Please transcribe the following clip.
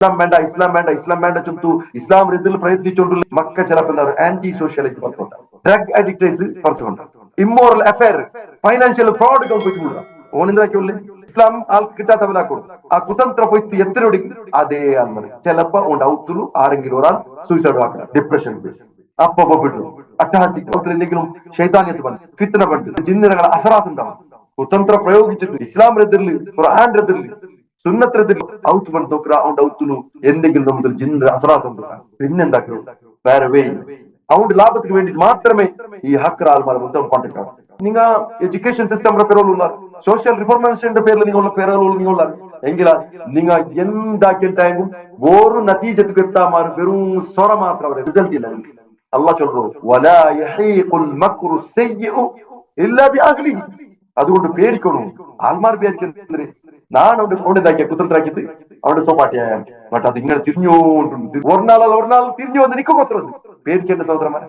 ഇസ്ലാം വേണ്ട ചുറ്റു ഇസ്ലാം രീതിയിൽ പ്രയത്നിച്ചുകൊണ്ടുള്ള മക്ക ചിലപ്പോൾ എന്താ പറയുക ആന്റി സോഷ്യലിസ്റ്റ് പുറത്തുണ്ട്, ഡ്രഗ് അഡിക്റ്റേഴ്സ് പുറത്തുണ്ട്, ഇമ്മോറൽ അഫയർ, ഫൈനാൻഷ്യൽ ഫ്രോഡുകൾ പോയിട്ടുള്ള ഓണെന്താക്കിയുള്ളേ ഇസ്ലാം ആൾക്ക് കിട്ടാത്തവരാക്കും ആ കുതന്ത്ര പോയിട്ട് എത്രയോടി അതേ അന്നത് ചിലപ്പോ ഔത്തുള്ളൂ ആരെങ്കിലും ഒരാൾ സൂയിസൈഡ് ആക്കുക, ഡിപ്രഷൻ അപ്പൊ പെട്ടു അട്ടഹാസിക്ക് എന്തെങ്കിലും ശൈതാന്യത്ത് പണ്ട് ഫിത്തന പണ്ട് ജിന്നുകളെ അസറാത്തുണ്ടാവും കുതന്ത്ര പ്രയോഗിച്ചിട്ട് ഇസ്ലാം എതിരില് ഖുർആൻ എതിരില് സുന്നത്തിനെതിരിൽ ഔത്ത് പണ്ട് നോക്കുക ഔത്തുള്ളൂ എന്തെങ്കിലും നമ്മൾ ജിന്ന് അസറാത്തുണ്ട് പിന്നെന്താക്കൂ വേറെ വേ അതുകൊണ്ട് ലാഭത്തിന് വേണ്ടി മാത്രമേ ഈ ഹക്കർ ആൾമാർ മൊത്തം പണ്ടിട്ടാണ്. നിങ്ങൾ എഡ്യൂക്കേഷൻ സിസ്റ്റം പേരുള്ള സോഷ്യൽ റിഫോർമേഷന്റെ പേരിൽ നിങ്ങളുടെ പേരുകൾ നിങ്ങളുടെ എങ്കിലാ നിങ്ങൾ എന്താക്കിയിട്ടായും ഓരോ നതീജത്ത് എത്താമാർ വെറും സ്വറ മാത്രം റിസൾട്ട് ഇല്ല. അള്ളാഹ് ചൊല്ലു വലാ യഹീഖുൽ മക്റു സയ്യിഉ ഇല്ലാ ബിഅഹ്ലിഹി. അതുകൊണ്ട് പേടിക്കണം ആൾമാർ പേടിക്കുന്നത് നാനോട് കൊണ്ടിതാക്കിയ കുതന്ത്രാക്കിയത് അവിടെ സോപ്പാട്ടിയായ ബട്ട് അത് ഇങ്ങനെ തിരിഞ്ഞോണ്ടുണ്ട് ഒരാൾ തിരിഞ്ഞു വന്ന് നിൽക്കും അത്ര പേടിക്കേണ്ട സഹോദരന്മാരെ.